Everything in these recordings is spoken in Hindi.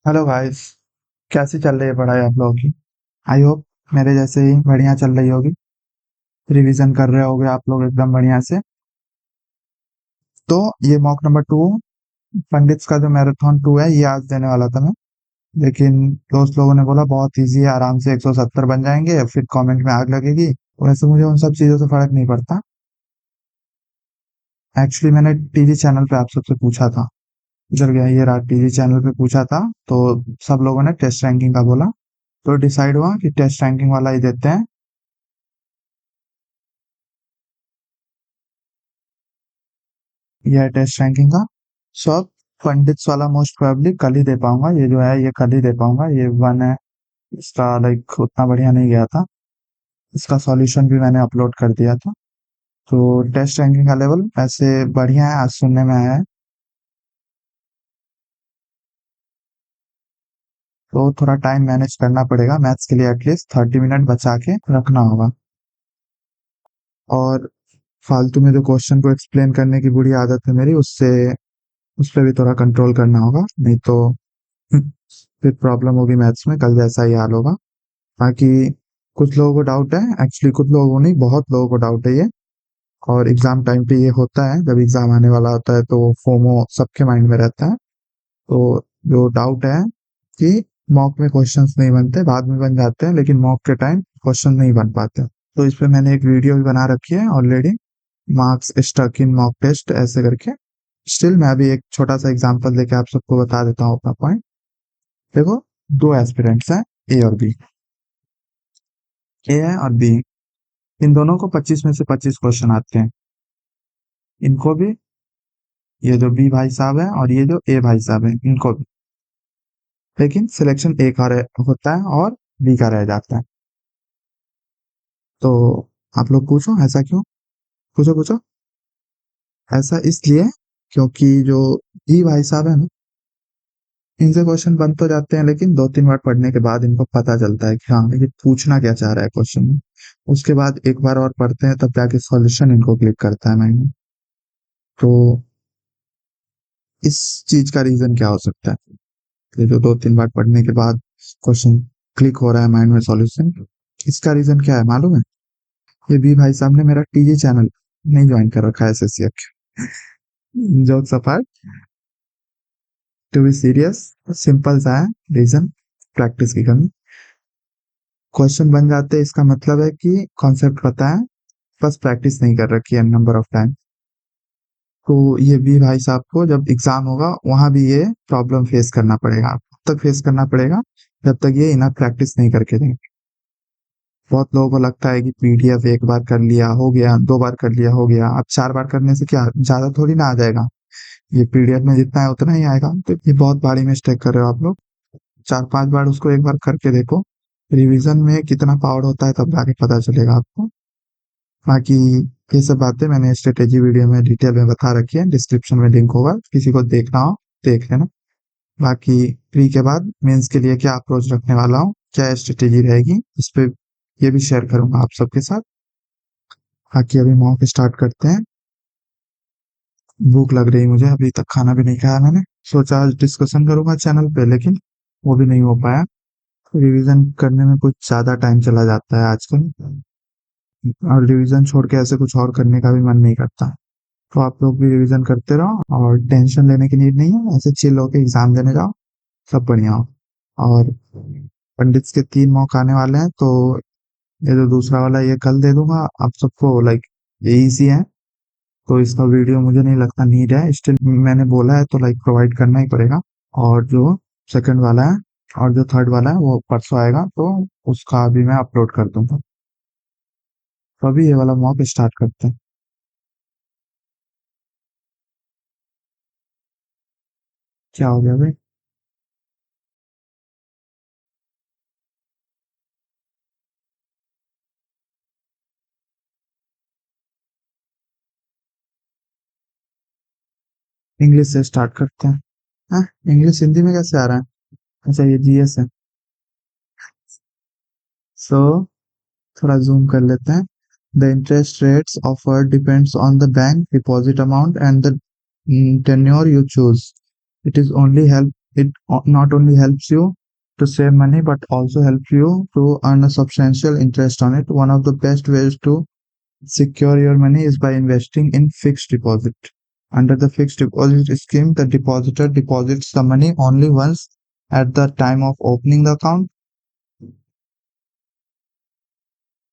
Hello guys. कैसी चल रही है पढ़ाई आप लोगों की? आई होप मेरे जैसे ही बढ़िया चल रही होगी। रिवीजन कर रहे होगे आप लोग एकदम बढ़िया से। तो ये मॉक नंबर 2 पंडित्स का जो मैराथन 2 है ये आज देने वाला था मैं। लेकिन दोस्त लोगों ने बोला बहुत इजी है, आराम से 170 बन जाएंगे, फिर कमेंट में आग लगेगी। वैसे मुझे उन सब चीज़ों से फर्क नहीं पड़ता। एक्चुअली मैंने टीजी चैनल पे आप सबसे पूछा था। इधर गया ये रहा, टीजी चैनल पे पूछा था। तो सब लोगों ने टेस्ट रैंकिंग का बोला। तो डिसाइड हुआ कि टेस्ट रैंकिंग वाला ही देते हैं। यह है टेस्ट रैंकिंग का। सो अब पंडित्स वाला मोस्ट प्रोबेबली कल ही दे पाऊंगा, ये जो है ये कल ही दे पाऊंगा। ये वन है, इसका लाइक उतना बढ़िया नहीं गया था। इसका सॉल्यूशन भी मैंने अपलोड कर दिया था। तो टेस्ट रैंकिंग का लेवल ऐसे बढ़िया है, आज सुनने में आया है। तो थोड़ा टाइम मैनेज करना पड़ेगा मैथ्स के लिए, एटलीस्ट 30 मिनट बचा के रखना होगा। और फालतू में जो क्वेश्चन को एक्सप्लेन करने की बुरी आदत है मेरी, उससे उस पर भी थोड़ा कंट्रोल करना होगा, नहीं तो फिर प्रॉब्लम होगी मैथ्स में, कल जैसा ही हाल होगा। बाकी कुछ लोगों को डाउट है, एक्चुअली कुछ लोगों को नहीं, बहुत लोगों को डाउट है ये। और एग्जाम टाइम पे ये होता है, जब एग्जाम आने वाला होता है तो फोमो सबके माइंड में रहता है। तो जो डाउट है कि मॉक में क्वेश्चंस नहीं बनते, बाद में बन जाते हैं, लेकिन मॉक के टाइम क्वेश्चन नहीं बन पाते। तो इस पे मैंने एक वीडियो भी बना रखी है already, marks stuck in mock test ऐसे करके। स्टिल मैं अभी एक छोटा सा एग्जांपल लेके आप सबको बता देता हूँ अपना पॉइंट। देखो, दो एस्पिरेंट्स हैं, ए और बी। ए है और बी, इन दोनों को 25 में से 25 क्वेश्चन आते हैं। इनको भी, ये जो बी भाई साहब है और ये जो ए भाई साहब है, इनको भी। लेकिन सिलेक्शन ए का होता है और बी का रह जाता है। तो आप लोग पूछो ऐसा क्यों? पूछो पूछो। ऐसा इसलिए क्योंकि जो बी भाई साहब है ना, इनसे क्वेश्चन बन तो जाते हैं, लेकिन 2-3 बार पढ़ने के बाद इनको पता चलता है कि हाँ ये पूछना क्या चाह रहा है क्वेश्चन में। उसके बाद एक बार और पढ़ते हैं, तब जाके सॉल्यूशन इनको क्लिक करता है माइंड में। तो इस चीज का रीजन क्या हो सकता है? ये जो 2-3 बार पढ़ने के बाद क्वेश्चन क्लिक हो रहा है माइंड में सॉल्यूशन, इसका रीजन क्या है मालूम है? ये बी भाई साहब ने मेरा टीजी चैनल नहीं ज्वाइन कर रखा है, SSC. Jokes apart, to be serious, simple सा है रीजन, प्रैक्टिस की कमी। क्वेश्चन बन जाते हैं इसका मतलब है कि कॉन्सेप्ट पता है, बस प्रैक्टिस नहीं कर रखी है नंबर ऑफ टाइम। तो ये भी भाई साहब को जब एग्जाम होगा वहां भी ये प्रॉब्लम फेस करना पड़ेगा। कब तक फेस करना पड़ेगा? जब तक ये इनफ प्रैक्टिस नहीं करके देंगे। बहुत लोगों को लगता है कि पीडीएफ एक बार कर लिया हो गया, 2 बार कर लिया हो गया, अब 4 बार करने से क्या ज्यादा थोड़ी ना आ जाएगा। ये पीडीएफ में जितना है उतना ही आएगा। तो ये बहुत बड़ी मिस्टेक कर रहे हो आप लोग। 4-5 बार उसको एक बार करके देखो, रिवीजन में कितना पावर होता है, तब जाके पता चलेगा आपको। बाकी ये सब बातें मैंने स्ट्रेटेजी वीडियो में डिटेल में बता रखी है, डिस्क्रिप्शन में लिंक होगा, किसी को देखना हो देख लेना। बाकी प्री के बाद मेंस के लिए क्या अप्रोच रखने वाला हूँ, क्या स्ट्रेटेजी रहेगी, इस पे ये भी शेयर करूंगा आप सबके साथ। बाकी अभी मॉक स्टार्ट करते हैं। भूख लग रही मुझे, अभी तक खाना भी नहीं खाया मैंने। सोचा आज डिस्कशन करूंगा चैनल पे, लेकिन वो भी नहीं हो पाया। रिवीजन करने में कुछ ज्यादा टाइम चला जाता है आजकल, और रिवीजन छोड़ के ऐसे कुछ और करने का भी मन नहीं करता। तो आप लोग भी रिवीजन करते रहो, और टेंशन लेने की नीड नहीं है, ऐसे चिल होके एग्जाम देने जाओ, सब बढ़िया हो। और पंडित्स के 3 मॉक आने वाले हैं, तो ये जो दूसरा वाला ये कल दे दूंगा आप सबको, लाइक ये इजी है। तो इसका वीडियो मुझे नहीं लगता नीड है, स्टिल मैंने बोला है तो लाइक प्रोवाइड करना ही पड़ेगा। और जो सेकंड वाला है और जो थर्ड वाला है वो परसों आएगा, तो उसका अभी मैं अपलोड कर दूंगा। तो अभी ये वाला मॉक स्टार्ट करते हैं। क्या हो गया भाई? इंग्लिश से स्टार्ट करते हैं। हाँ, इंग्लिश हिंदी में कैसे आ रहा है? अच्छा ये जीएस है। सो थोड़ा जूम कर लेते हैं। The interest rates offered depends on the bank deposit amount and the tenure you choose. It is only help It not only helps you to save money but also helps you to earn a substantial interest on it. One of the best ways to secure your money is by investing in fixed deposit. Under the fixed deposit scheme, the depositor deposits the money only once at the time of opening the account.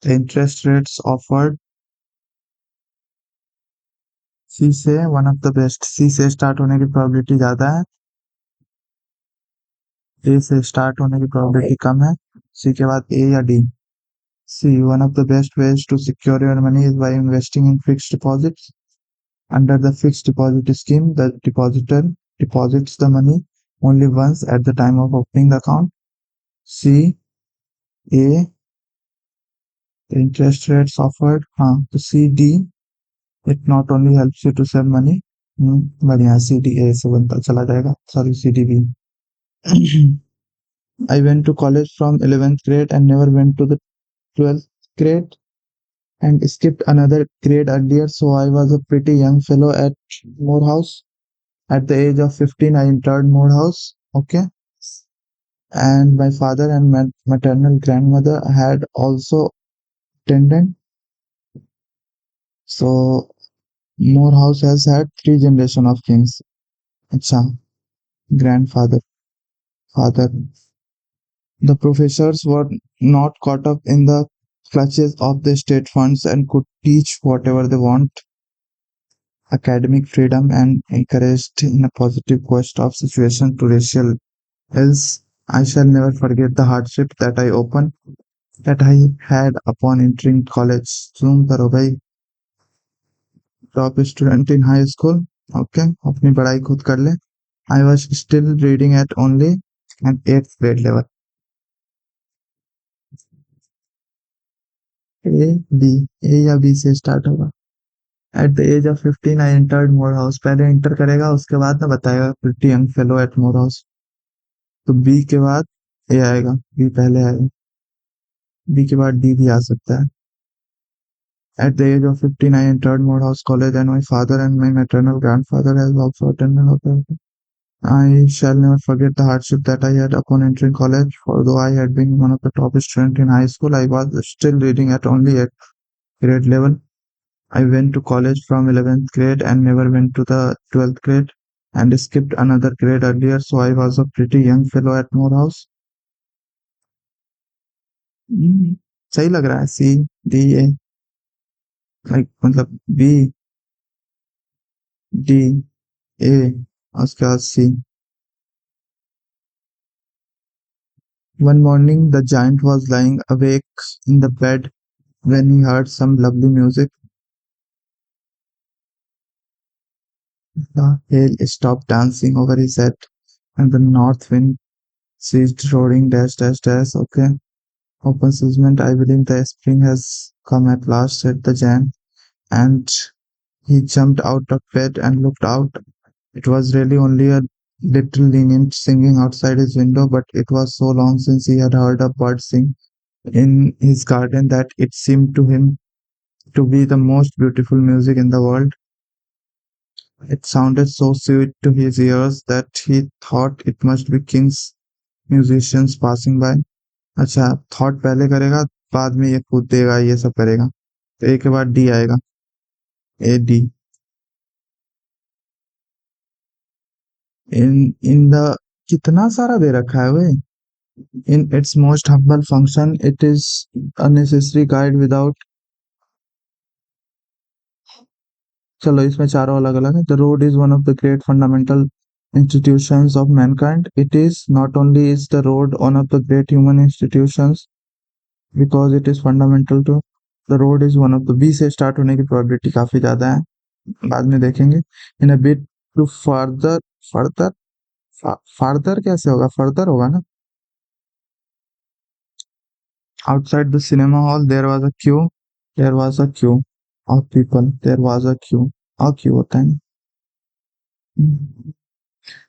The interest rates offered सी से वन ऑफ द बेस्ट, सी से स्टार्ट होने की प्रोबेबिलिटी ज्यादा है, ए से स्टार्ट होने की प्रोबेबिलिटी कम है, सी के बाद ए या D. C one of the best ways to secure your money is by investing in fixed deposits. Under the fixed deposit scheme, the depositor deposits the money only once at the time of opening the account. C, A, the interest rates offered. हाँ तो C, D, it not only helps you to save money. बढ़िया, C, D, A से बनता चला जाएगा, sorry C, D, B. I went to college from 11th grade and never went to the 12th grade and skipped another grade earlier, so I was a pretty young fellow at Morehouse. At the age of 15, I entered Morehouse. Okay. And my father and my maternal grandmother had also attended. So Morehouse has had three generations of kings. Acha, grandfather, father. The professors were not caught up in the clutches of the state funds and could teach whatever they want. Academic freedom and encouraged in a positive quest of situation to racial ills. I shall never forget the hardship that I had upon entering college. Zoom करो भाई, top student in high school. Okay, अपनी पढ़ाई खुद कर ले. I was still reading at only an 8th grade level. A, B, A या B से start होगा. At the age of 15, I entered Morehouse. पहले enter करेगा, उसके बाद ना बताएगा pretty young fellow at Morehouse. तो B के बाद A आएगा, B पहले आएगा, B के बाद D भी आ सकता है. At the age of 15, I entered Morehouse College and my father and my maternal grandfather has also attended. I shall never forget the hardship that I had upon entering college. Although I had been one of the top students in high school, I was still reading at only 8th grade level. I went to college from 11th grade and never went to the 12th grade and skipped another grade earlier, so I was a pretty young fellow at Morehouse. सही लग रहा है, सी डी ए, लाइक मतलब बी डी ए उसके बाद सी. One morning the giant was lying awake in the bed when he heard some lovely music. The hail stopped dancing over his head and the north wind ceased roaring dash dash dash. Okay. Open Sussman, I believe the spring has come at last, said the giant, and he jumped out of bed and looked out. It was really only a little lenient singing outside his window, but it was so long since he had heard a bird sing in his garden that it seemed to him to be the most beautiful music in the world. It sounded so sweet to his ears that he thought it must be king's musicians passing by. अच्छा, थॉट पहले करेगा, बाद में ये कूद देगा, ये सब करेगा. तो ए के बाद डी आएगा, ए डी. इन द कितना सारा दे रखा है भाई. In its most humble function it is unnecessary guide without. चलो इसमें चारों अलग अलग है. The road is one of the great fundamental institutions of mankind. It is not only is the road one of the great human institutions because it is fundamental to. The road is one of the. B से start होने की probability काफी ज्यादा है, बाद में देखेंगे. In a bit to further कैसे होगा, further होगा ना. Outside the cinema hall there was a queue of people. There was a queue होता है ना.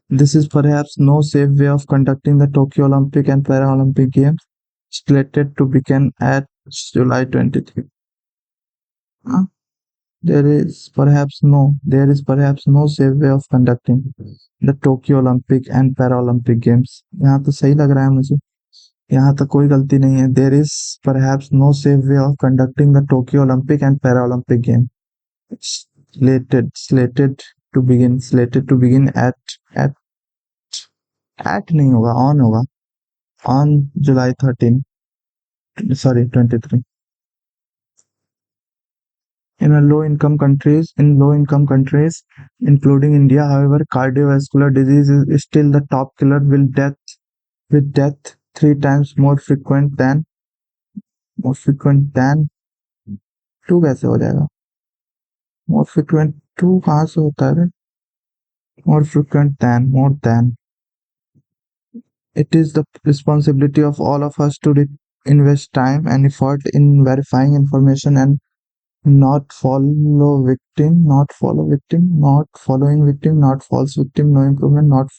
This is perhaps no safe way of conducting the Tokyo Olympic and Paralympic Games, slated to begin at July 23. हाँ, there is perhaps no safe way of conducting the Tokyo Olympic and Paralympic Games. यहाँ तो सही लग रहा है मुझे, यहाँ तक कोई गलती नहीं है. There is perhaps no safe way of conducting the Tokyo Olympic and Paralympic Games. Slated to begin at नहीं होगा, on होगा, on July 13, sorry 23. In low-income countries, including India, however, cardiovascular disease is still the top killer, with death 3 times more frequent than two कैसे हो जाएगा? मोर फ्रिक्वेंट टू कहाँ से होता है? More than. It is the responsibility of all of us to invest time and effort in verifying information and not following victim, not false victim, no improvement, not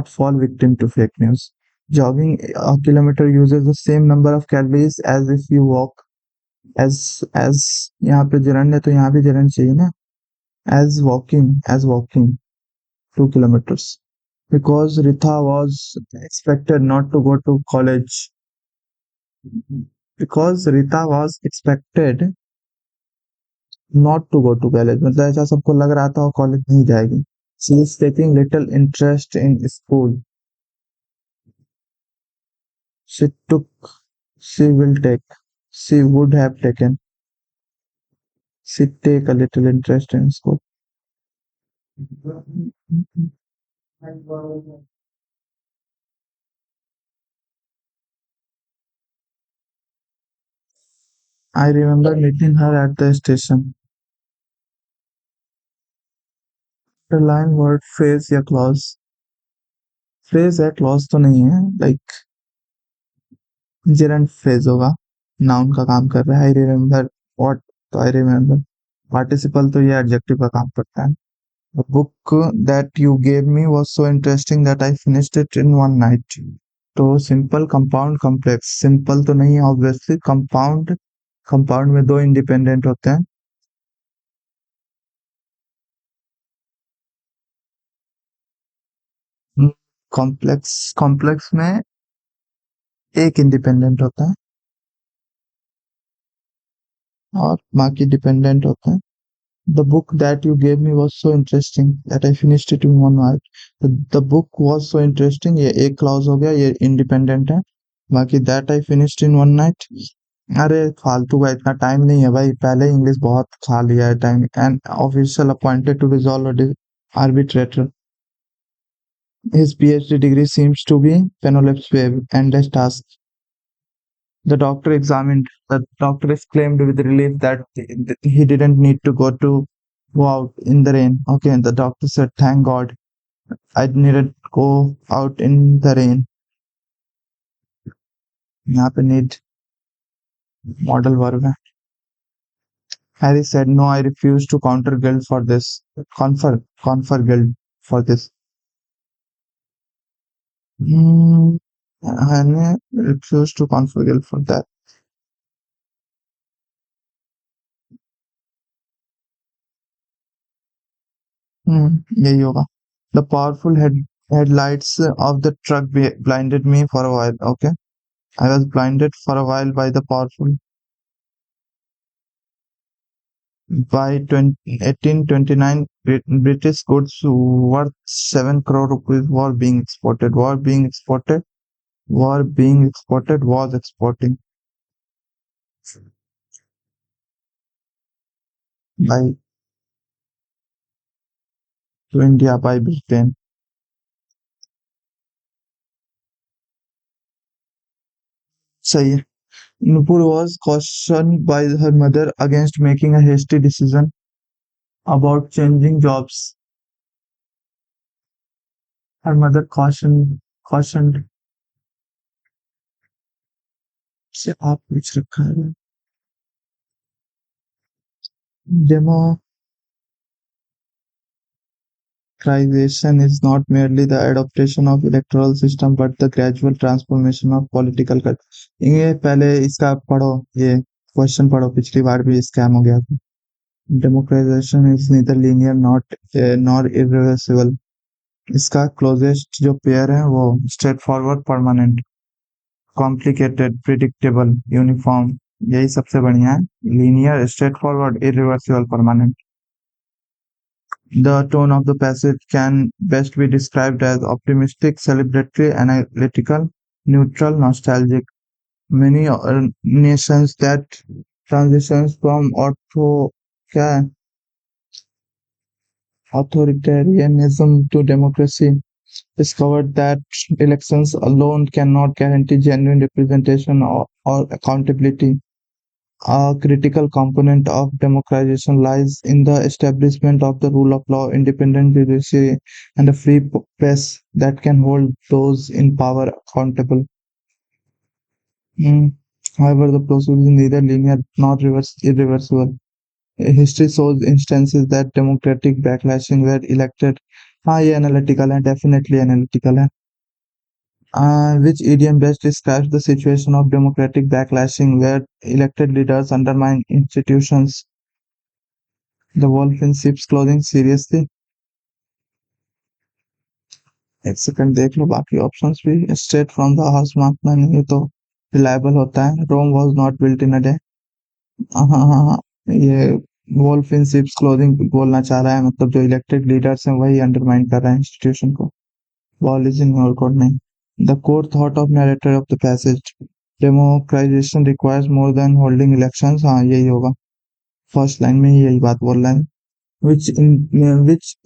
fall victim to fake news. Jogging a kilometer uses the same number of calories as if you walk. as यहाँ पे gerund है तो यहाँ भी gerund चाहिए ना. As walking 2 kilometers. Because Ritha was expected not to go to college. Because Rita was expected not to go to college. मतलब ऐसा सबको लग रहा था वो कॉलेज नहीं जाएगी. She is taking little interest in school. She took, she will take, she would have taken, she take a little interest in school. I remember meeting her at the station. The line word phrase या clause. Phrase है clause तो नहीं है. Like gerund phrase होगा. Noun का काम कर रहा है. I remember what, तो I remember. Participle तो ये adjective का काम करता है. The book that you gave me was so interesting that I finished it in one night. तो simple, compound, complex. Simple तो नहीं है obviously. Compound में दो independent होते हैं. कॉम्प्लेक्स में एक इंडिपेंडेंट होता है और बाकी डिपेंडेंट होते हैं. The book that you gave me was so interesting that I finished it in one night. The book was so interesting. ये एक क्लॉज हो गया, ये इंडिपेंडेंट है. बाकी that I finished in one night. अरे फालतू का इतना टाइम नहीं है भाई, पहले इंग्लिश बहुत खा लिया है time. And official appointed to resolve arbitrator. His PhD degree seems to be Penelope's web, endless task. The doctor exclaimed with relief that he didn't need to go out in the rain. Okay, the doctor said, "Thank God, I needed go out in the rain." यहाँ पे need model verb है. Harry said, "No, I refuse to confer guilt for this. Confer guilt for this." Harry refused to confer guilt for that. यही होगा. The powerful headlights of the truck blinded me for a while. Okay, I was blinded for a while by the powerful. By 1829, British goods worth 7 crore rupees were being exported. Was exporting by to India by Britain. सही है. Nupur was cautioned by her mother against making a hasty decision about changing jobs. Her mother cautioned से आप पूछ रखा है. Democratization is not merely the adaptation of electoral system but the gradual transformation of political culture. ये पहले इसका पढ़ो, ये क्वेश्चन पढ़ो, पिछली बार भी स्कैम हो गया था. Democratization is neither linear not nor irreversible. इसका क्लोजेस्ट जो पेयर है वो straightforward, permanent, complicated, predictable, uniform, यही सबसे बढ़िया है। Linear, straightforward, irreversible, permanent. The tone of the passage can best be described as optimistic, celebratory, analytical, neutral, nostalgic. Many nations that transitions from क्या है, authoritarianism to democracy discovered that elections alone cannot guarantee genuine representation or accountability. A critical component of democratization lies in the establishment of the rule of law, independent judiciary, and a free press that can hold those in power accountable. Mm. However, the process is neither linear nor irreversible. History shows instances that democratic backlashing were elected. हाँ, ये analytical है, definitely analytical है. Which idiom best describes the situation of democratic backlashing where elected leaders undermine institutions? The wolf in sheep's clothing, seriously? एक सेकंड देख लो बाकी ऑप्शंस भी। Straight from the horse mouth man, ये तो रिलायबल होता है। Rome was not built in a day. हाँ हाँ हाँ हाँ, ये वोल्फ इन शिप्स क्लोथिंग बोलना चाह रहा है, मतलब जो इलेक्टेड लीडर्स हैं वही अंडरमाइन कर रहे हैं इंस्टीट्यूशन को। Ball is in your court नहीं। The core thought of narrator of the passage, democratization requires more than holding elections, हाँ यही होगा। फर्स्ट लाइन में ही यही बात बोल रहा है। Which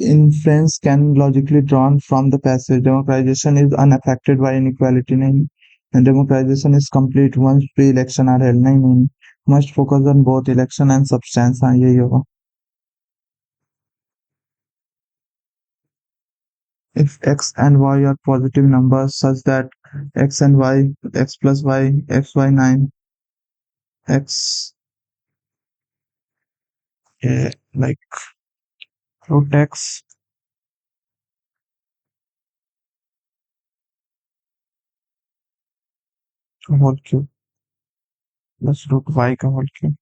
inference can logically drawn from the passage? Democratization is unaffected by inequality, नहीं, and democratization is complete once pre-election are held, नहीं नहीं, must focus on both election and substance, हाँ यही होगा। If x and y are positive numbers such that x and y, x plus y, x y 9, x like root x whole cube plus root y का whole cube।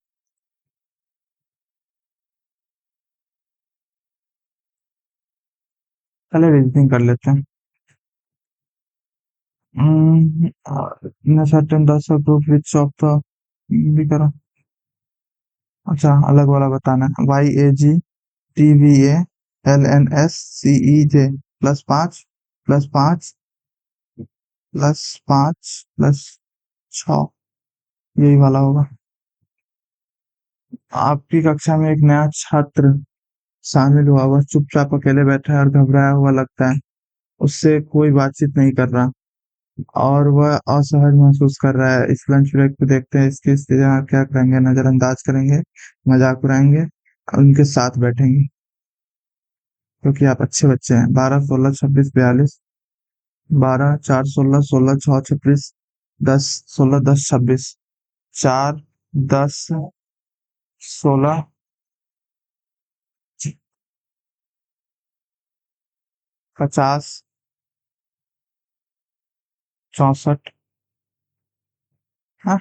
चलो रीजनिंग कर लेते हैं। In a certain the subgroup which of the भी करो। अच्छा, अलग वाला बताना है। YAGTVA LNS CEJ +5 +5 +5 +6, यही वाला होगा। आपकी कक्षा में एक नया छात्र शामिल हुआ, वह चुपचाप अकेले बैठा है और घबराया हुआ लगता है। उससे कोई बातचीत नहीं कर रहा और वह असहज महसूस कर रहा है। इस लंच ब्रेक को देखते हैं इसकी स्थिति, आप क्या करेंगे? नजरअंदाज करेंगे, मजाक उड़ाएंगे, उनके साथ बैठेंगे क्योंकि आप अच्छे बच्चे हैं। 12 16 26 42, 12 4 16 16 6 26, 10 16 10 26, 4 10 16 50 64, हाँ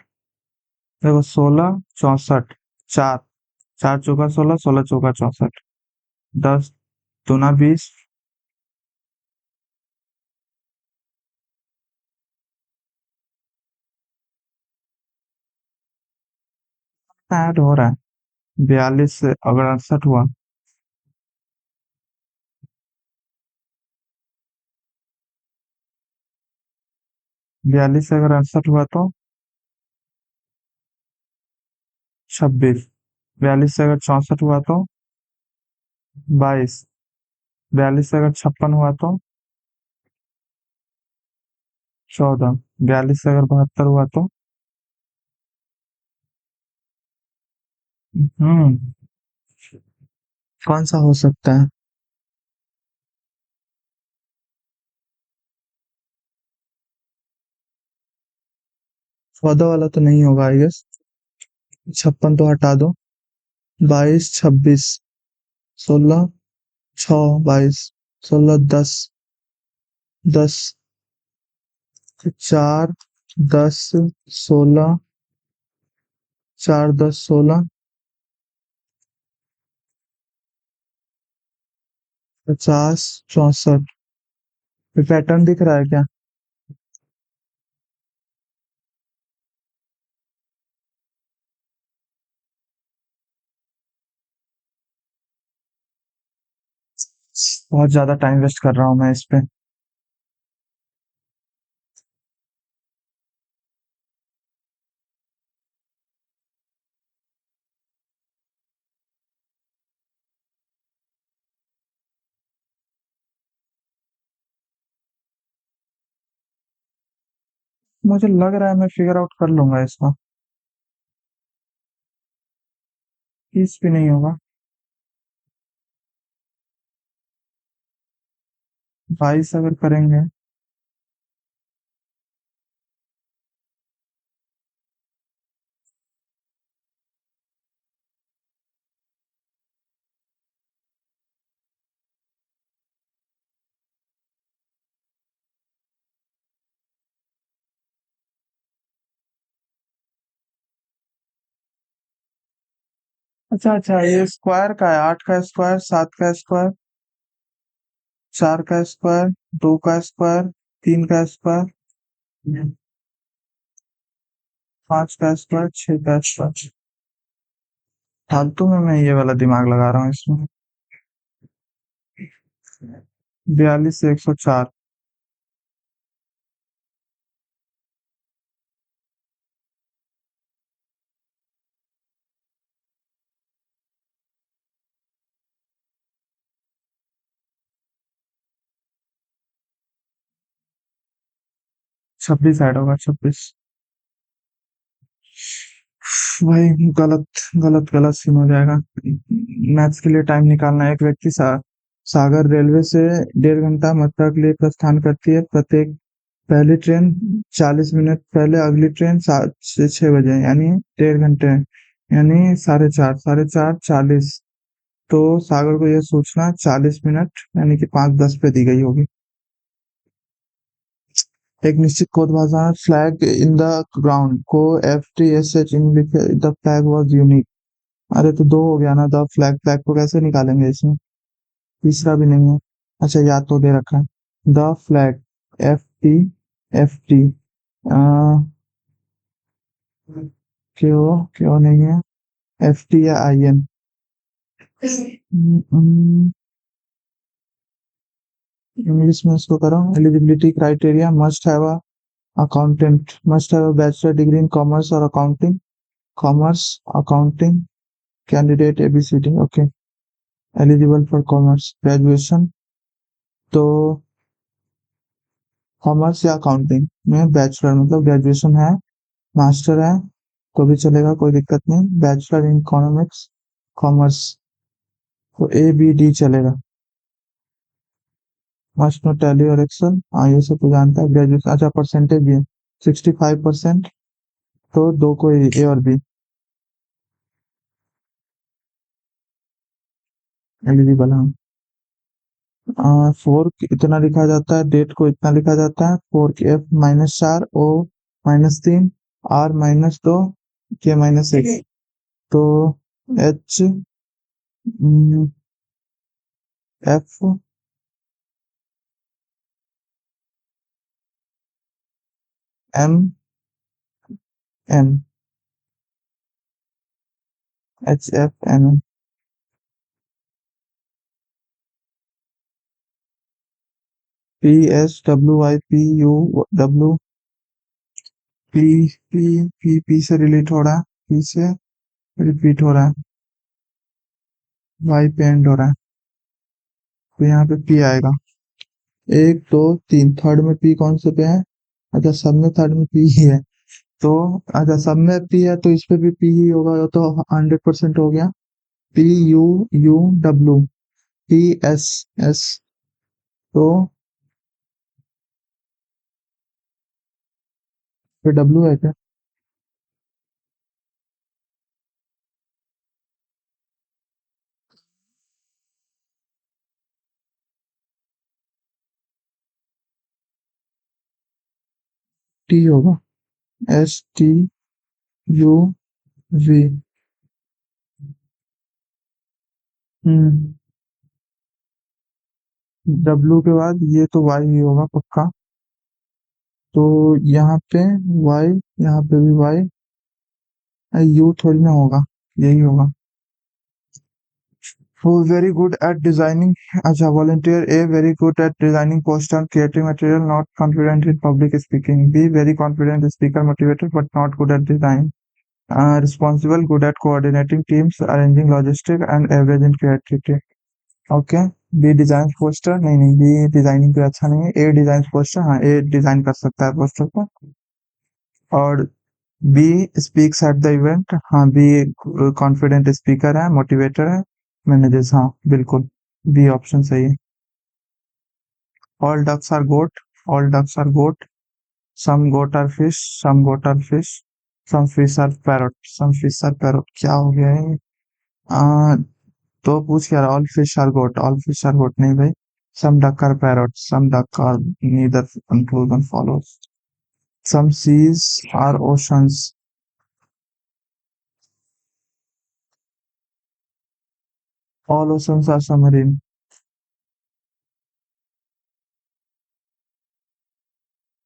देखो, 16 64, चार, 4 चौका 16, 16 चौका 64, 10 दूना 20, ऐड हो रहा है। 42 से अगर 68 हुआ, 42 से अगर 68 हुआ तो 26, 42 से अगर 64 हुआ तो 22, 42 से अगर 56 हुआ तो 14, 42 से अगर 72 हुआ तो हम्म कौन सा हो सकता है? 14 वाला तो नहीं होगा आई गेस। 56 तो हटा दो। 22 26 16 6 22, 16 10 10, 4 10 16, 4 10 16, 50 64 पैटर्न दिख रहा है क्या? बहुत ज्यादा टाइम वेस्ट कर रहा हूँ मैं इस पे। मुझे लग रहा है मैं फिगर आउट कर लूंगा इसका। 30 भी नहीं होगा। 22 अगर करेंगे। अच्छा अच्छा, ये स्क्वायर का है। 8 का स्क्वायर, 7 का स्क्वायर, 4 का स्क्वायर, 2 का स्क्वायर, 3 का स्क्वायर, 5 का स्क्वायर, 6 का स्क्वायर। फालतू में मैं ये वाला दिमाग लगा रहा हूँ इसमें। 42 से 104। 26 ऐड होगा, 26। भाई गलत, गलत गलत सीन हो जाएगा। मैथ्स के लिए टाइम निकालना है। एक व्यक्ति सागर रेलवे से 1.5 घंटा मथुरा के लिए प्रस्थान करती है। प्रत्येक पहली ट्रेन 40 मिनट पहले, अगली ट्रेन 7 से 6 बजे, यानी 1.5 घंटे, यानी 4:30, 4:30 40। तो सागर को यह सूचना 40 मिनट यानी कि 5:10 पे दी गई होगी। एक निश्चित कोड भाषा में फ्लैग इन द ग्राउंड को FTSH इन लिखे, द फ्लैग वॉज यूनिक। अरे तो दो हो गया ना। द फ्लैग, फ्लैग को कैसे निकालेंगे इसमें? तीसरा भी नहीं है। अच्छा, याद तो दे रखा है। द फ्लैग, FT, क्यों क्यों नहीं है? FT या IN? इंग्लिश में इसको करो। Eligibility criteria, must have a bachelor degree in commerce और accounting, commerce accounting, candidate ABCD, okay. Eligible for commerce graduation, तो कॉमर्स या अकाउंटिंग में बैचलर मतलब ग्रेजुएशन है, मास्टर है तो भी चलेगा, कोई दिक्कत नहीं। बैचलर इन इकोनॉमिक्स, कॉमर्स, तो ABD चलेगा। मस्ट नो टैली और एक्सेल, हाँ ये सब तो जानता है। ग्रेजुएशन, अच्छा परसेंटेज भी है 65%। तो दो को A और B एलिजिबल। हाँ। 4 इतना लिखा जाता है, डेट को इतना लिखा जाता है। 4 F-4, O-3, R-2, K-1। तो HFMN, HFMN, PSWYPU, P P P से रिलेट हो रहा है, पी से रिपीट हो रहा है, वाई पे एंड हो रहा है, तो यहाँ पे पी आएगा। 1 2 3, थर्ड में पी कौन से पे है? अच्छा, सब में थर्ड में पी ही है। तो अच्छा, सब में पी है तो इस पे भी पी ही होगा, तो 100% हो गया। PUU, PSS, तो फिर W है क्या? T होगा। STUV। हम्म। डब्लू के बाद ये तो वाई ही होगा पक्का। तो यहाँ पे वाई, यहाँ पे भी वाई, यू थोड़ी ना होगा, यही होगा। Who very good at designing? अच्छा, volunteer A very good at designing poster and creating material, not confident in public speaking. B very confident speaker, motivated but not good at design. Responsible, good at coordinating teams, arranging logistics, and average in creativity. Okay. B design poster, नहीं नहीं, बी डिजाइनिंग पे अच्छा नहीं है। ए डिजाइन पोस्टर, हाँ ए डिजाइन कर सकता है पोस्टर को। और B speaks at the event, हाँ बी कॉन्फिडेंट स्पीकर है, मोटिवेटर है, मैनेजर्स, हाँ बिल्कुल बी ऑप्शन सही है। All ducks are goat, all ducks are goat, some goat are fish, some goat are fish, some fish are parrot, some fish are parrot, क्या हो गया है? आ, तो पूछ क्या रहा, all fish are goat, all fish are goat नहीं भाई। Some duck are parrot, some duck are neither conclusion follows. Some seas are oceans, all oceans are submarine.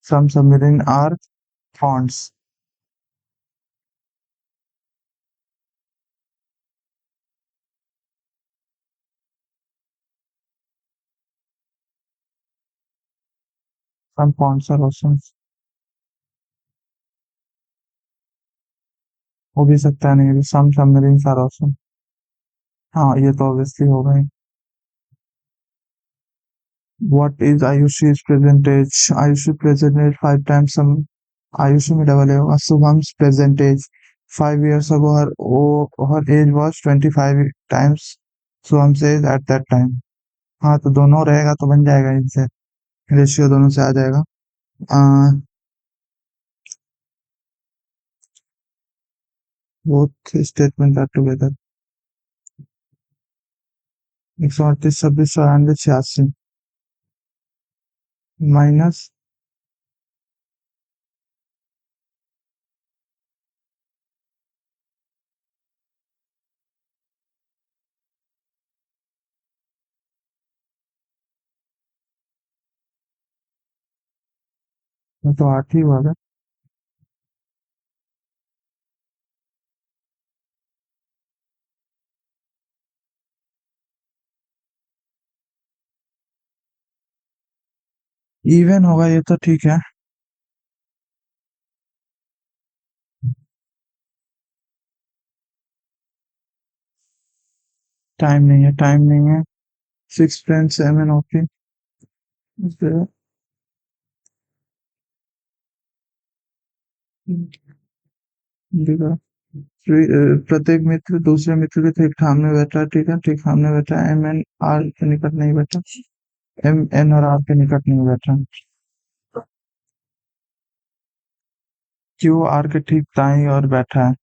Some submarine are ponds। some ponds are oceans। हो भी सकता है, नहीं some submarines are ocean। हाँ ये तो ऑब्वियसली होगा ही। What is Ayushi's percentage? Ayushi presented 5 times some, Ayushi में डबल है होगा। Subham's percentage 5 years ago her age was 25 times Subham's age at that time। हाँ तो दोनों रहेगा तो बन जाएगा इनसे, रेशियो दोनों से आ जाएगा। Both statement are together. 138, 26, 94, 86 minus, तो 8 ही हुआ। इवन होगा ये तो ठीक है। टाइम नहीं है, टाइम नहीं है। 6.7 ओके। प्रत्येक मित्र दूसरे मित्र के ठीक सामने बैठा है, ठीक है, ठीक सामने बैठा है। एम एन आर के निकट नहीं बैठा, एम एन और आर के निकट नहीं बैठा। क्यू आर के ठीक दाईं और बैठा है।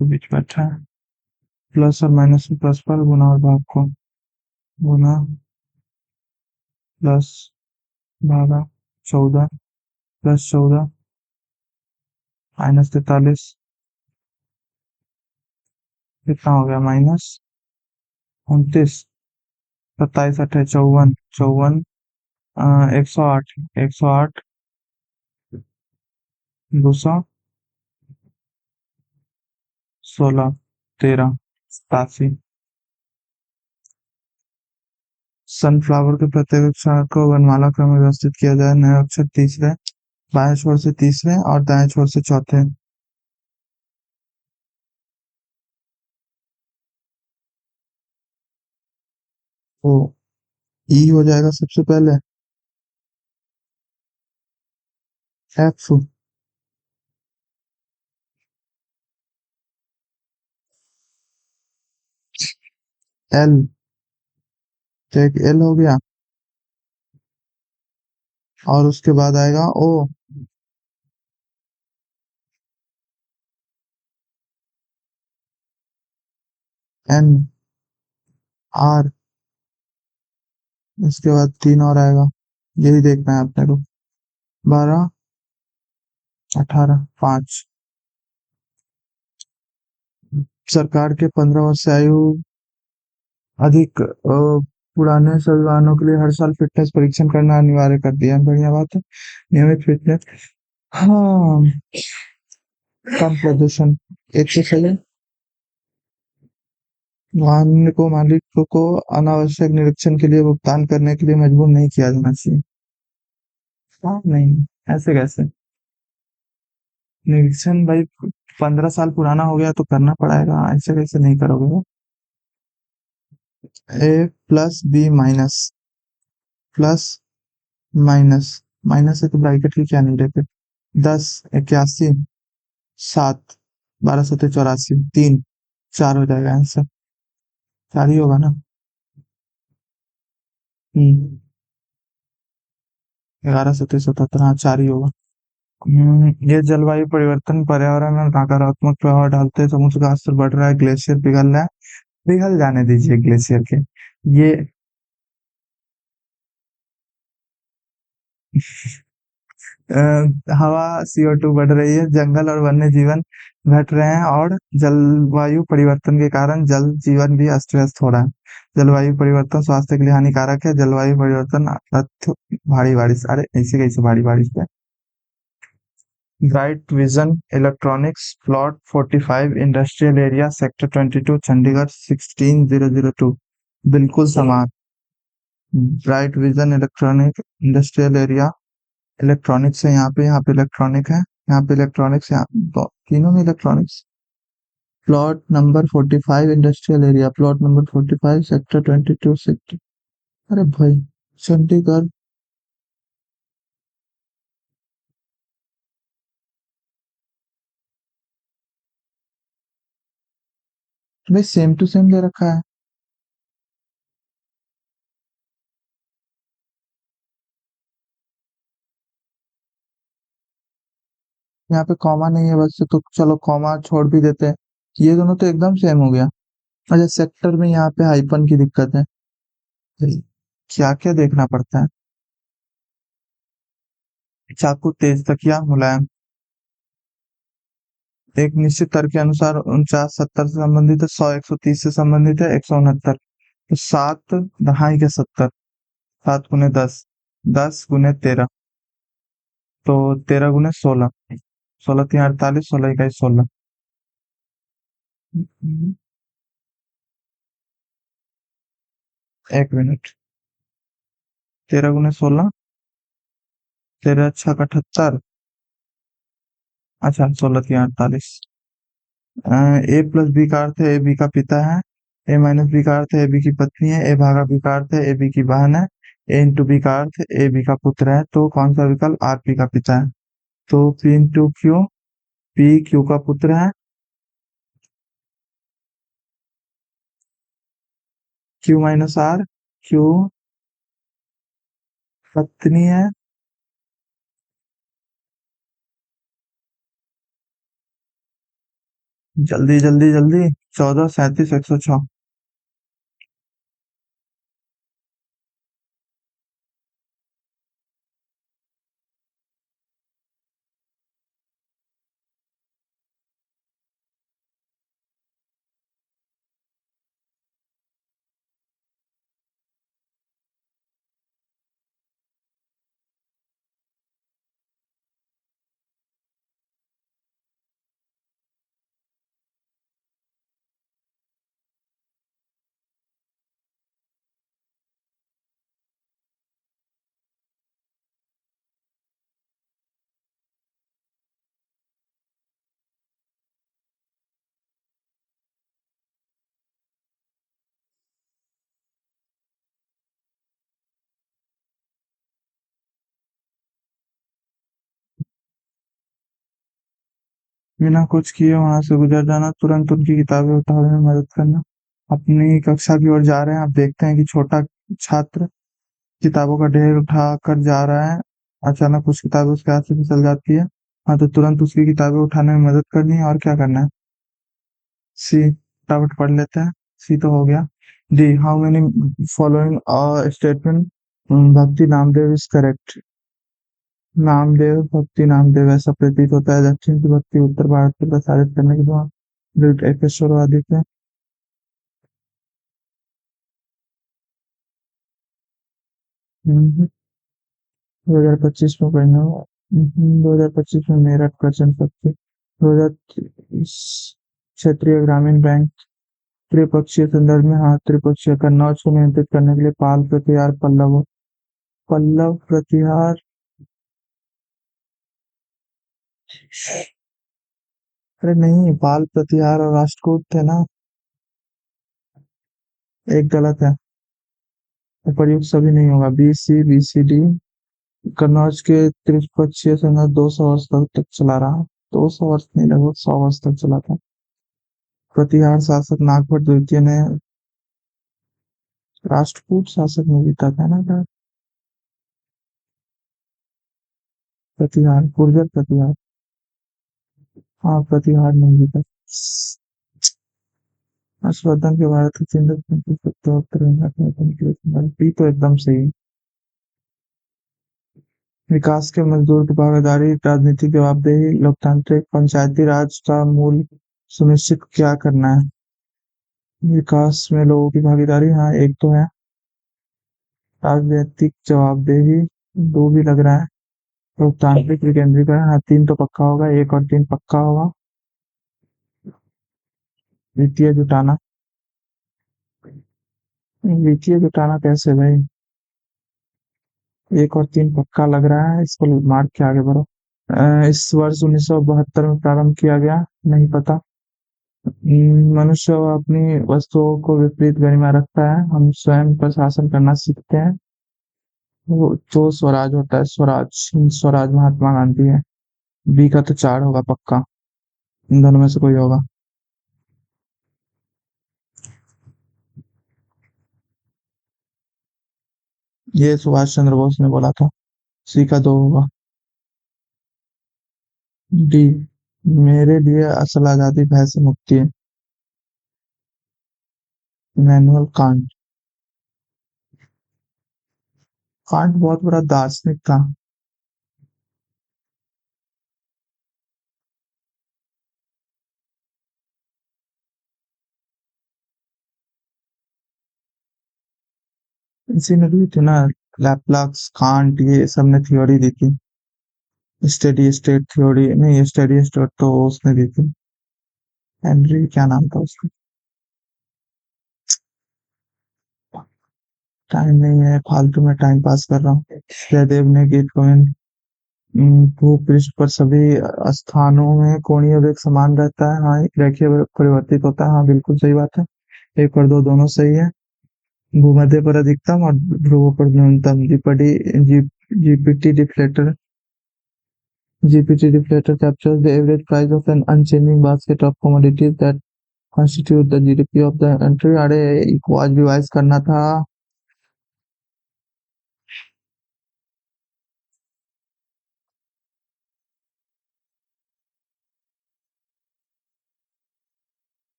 जो बीच बैठा है। प्लस और माइनस में प्लस पर गुना और भाग को, गुना प्लस भागा 14, प्लस 14 माइनस 43, कितना हो गया? माइनस 29, 27 अट्ठाईस 54, 54, 108, 108, 200, 16, 13, 87। सनफ्लावर के प्रत्येक अक्षर को वर्णमाला क्रम में व्यवस्थित किया जाए। नए अक्षर तीसरे बाएं छोर से तीसरे और दाएं छोर से चौथे। तो ई हो जाएगा सबसे पहले, एफ, एल, तो एक एल हो गया, और उसके बाद आएगा ओ। एन आर, इसके बाद 3 और आएगा, यही देखना है अपने को। 12, 18, 5। सरकार के 15 वर्ष से आयु अधिक पुराने सभी वाहनों के लिए हर साल फिटनेस परीक्षण करना अनिवार्य कर दिया है। बढ़िया बात है। नियमित फिटनेस। हाँ। कम प्रदूषण, एक तो सही है। वाहन को मालिक को अनावश्यक निरीक्षण के लिए भुगतान करने के लिए मजबूर नहीं किया जाना चाहिए। हाँ, नहीं, ऐसे कैसे? निरीक्षण भाई, 15 साल पुराना हो गया तो करना पड़ेगा, ऐसे कैसे नहीं करोगे? A plus B minus, plus minus, minus है तो ब्रैकेट की क्या नहीं रहते। 10, 81, 7, 12, 84, 3, 4 हो जाएगा आंसर। 4 ही होगा ना? 11, 77, हाँ 4 ही होगा। ये जलवायु परिवर्तन पर्यावरण में नकारात्मक प्रभाव डालते हैं, समुद्र का स्तर बढ़ रहा है, ग्लेशियर पिघल रहा है। पिघल जाने दीजिए ग्लेशियर के। ये हवा CO2 बढ़ रही है, जंगल और वन्य जीवन घट रहे हैं, और जलवायु परिवर्तन के कारण जल जीवन भी अस्त व्यस्त हो रहा है। जलवायु परिवर्तन स्वास्थ्य के लिए हानिकारक है। जलवायु परिवर्तन भारी बारिश, अरे ऐसे कैसे भारी बारिश है? Bright vision electronics, plot 45, industrial area, sector 22, Chandigarh 16002। बिल्कुल समान। Bright vision electronic, industrial area, electronics है यहाँ पे इलेक्ट्रॉनिक है, यहाँ पे इलेक्ट्रॉनिक्स, यहाँ तीनों में electronics. Plot number 45, industrial area, plot number 45, sector 22, sector, अरे भाई, चंडीगढ़। भाई सेम टू सेम दे रखा है। यहाँ पे कॉमा नहीं है बस, तो चलो कॉमा छोड़ भी देते हैं। ये दोनों तो एकदम सेम हो गया। अच्छा, सेक्टर में यहाँ पे हाइपन की दिक्कत है। क्या क्या देखना पड़ता है? चाकू तेज, तकिया मुलायम। एक निश्चित तर्क के अनुसार 49, 70 से संबंधित है, 100, 130 से संबंधित है, 169। तो 7 दहाई के 70, 7 गुने 10, 10 गुने 13, तो 13 गुने 16, 16 3 48, 16 21 16। 1 मिनट। 13 गुने 16, 13 छक 78। अच्छा, 16 3 48। ए प्लस बी का अर्थ है ए बी का पिता है। ए माइनस बी का अर्थ है ए बी की पत्नी है। ए भागा बी का अर्थ है ए बी की बहन है। ए इंटू बी का अर्थ ए बी का पुत्र है। तो कौन सा विकल्प आर पी का पिता है? तो P into Q, P Q का पुत्र है, क्यू माइनस आर, क्यू पत्नी है। जल्दी जल्दी जल्दी। 14, 37, 106। बिना कुछ किए वहां से गुजर जाना, तुरंत उनकी किताबें उठाने में मदद करना। अपनी कक्षा की ओर जा रहे हैं, आप देखते हैं कि छोटा छात्र किताबों का ढेर उठा कर जा रहा है। अचानक कुछ किताबें उसके हाथ से फिसल जाती है। हाँ, तो तुरंत उसकी किताबें उठाने में मदद करनी है, और क्या करना है? सी, फटाफट पढ़ लेते हैं। सी तो हो गया। D, how many following statement भक्ति नामदेव इज करेक्ट। नामदेव, भक्ति नामदेव, ऐसा प्रतीत होता है दक्षिण की भक्ति उत्तर भारत को प्रसारित करने के द्वारा एकेश्वरवादी थे। 2025 में पढ़ना। 2025 में मेरठ प्रचंड शक्ति। 2023 क्षेत्रीय ग्रामीण बैंक त्रिपक्षीय संदर्भ में, हाँ त्रिपक्षीय। कन्नौज को नियंत्रित करने के लिए पाल प्रतिहार पल्लव, पल्लव प्रतिहार। अरे नहीं, पाल प्रतिहार और राष्ट्रकूट थे ना। एक गलत है, प्रयुक्त सभी नहीं होगा। B C, B C D. Kannauj के त्रिपक्षीय संघर्ष 200 वर्ष तक चला रहा। 200 वर्ष नहीं, लगभग 100 वर्ष तक चला था। प्रतिहार शासक नागभट्ट द्वितीय ने राष्ट्रकूट शासक में जीता था ना था। प्रतिहार, गुर्जर प्रतिहार। हाँ, प्रतिहार नहीं जीता। हर्षवर्धन के भारत के चिन्ह बी तो एकदम सही। विकास के मजदूर की भागीदारी, राजनीतिक जवाबदेही, लोकतांत्रिक पंचायती राज का मूल सुनिश्चित क्या करना है। विकास में लोगों की भागीदारी, हाँ एक तो है। राजनीतिक जवाबदेही, दो भी लग रहा है। लोकतांत्रिक विकेंद्रीकरण, हाँ तीन तो पक्का होगा, एक और तीन पक्का होगा। वित्तीय जुटाना, वित्तीय जुटाना कैसे भाई। एक और तीन पक्का लग रहा है, इसको मार्क के आगे बढ़ो। इस वर्ष 1972 में प्रारंभ किया गया, नहीं पता। मनुष्य अपनी वस्तुओं को विपरीत गरिमा रखता है, हम स्वयं पर शासन करना सीखते हैं। वो तो स्वराज होता है, स्वराज। स्वराज महात्मा गांधी है। बी का तो चार होगा पक्का, इन दोनों में से कोई होगा। ये सुभाष चंद्र बोस ने बोला था। सी का दो होगा। डी, मेरे लिए असल आजादी भय से मुक्ति है। Immanuel Kant. कांट बहुत बड़ा दार्शनिक था। इसी ने दी थी ना, लैपलॉक्स, कांट, ये सब ने थ्योरी दी थी। स्टेडी स्टेट थ्योरी नहीं, स्टेडी स्टेट तो उसने दी थी, हेनरी क्या नाम था उसका। टाइम नहीं है, फालतू में टाइम पास कर रहा हूँ। जयदेव ने गीत गोविंद। भूपृष्ठ पर सभी स्थानों में कोणीय वेग समान रहता है, हाँ एक रेखीय वेग परिवर्तित होता है, हाँ बिल्कुल सही बात है। एक और दो दोनों सही है। भूमध्य पर अधिकतम और ध्रुव पर न्यूनतम। जी, GPT deflector, GPT deflector captures the average price of an unchanging basket of commodities that constitute the GDP of the country। अरे इको आज रिवाइज करना था।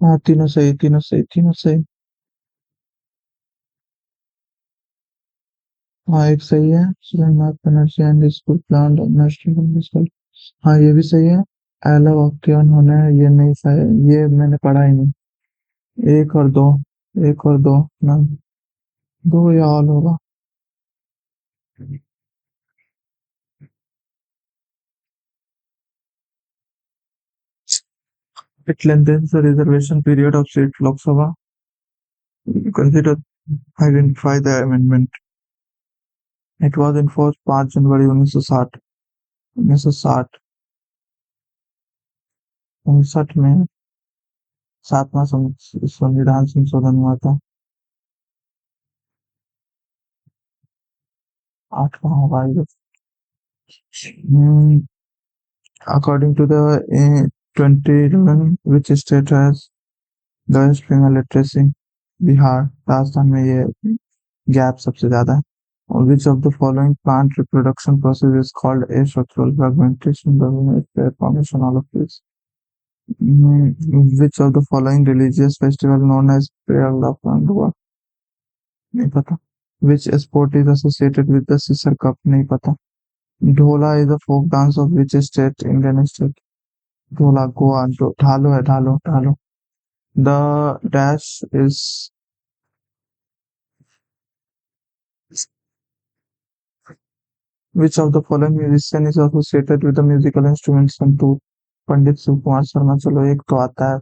हाँ तीनों सही, तीनों सही, तीनों सही। हाँ एक सही है। Srinath Banerjee and school plan national school, हाँ ये भी सही है। एलो ऑक्टेन होना है, ये नहीं सही, ये मैंने पढ़ा ही नहीं। एक और दो, एक और दो ना, दो या ऑल होगा। It lengthens the reservation period of seats Lok Sabha। Consider, identify the amendment। It was enforced 5 जनवरी 1960। 1960, 59 में 7वां संविधान संशोधन हुआ था। 8वां होगा ये। Hmm, according to the 2011, which state has the highest female literacy? Bihar. Rajasthan में ये गैप सबसे ज्यादा है। Which of the following plant reproduction process is called asexual? Fragmentation, dominate, pair formation, all of this. Which of the following religious festival known as Prayag Pandua? नहीं पता. Which sport is associated with the Scissor Cup? नहीं पता. ढोला is a folk dance of which state? Indian state. ढोला गोवा. ढालो है ढालो ढालो. The dash is which of the following musician is associated with the musical instrument santoor? पंडित शिव कुमार शर्मा. चलो एक तो आता है.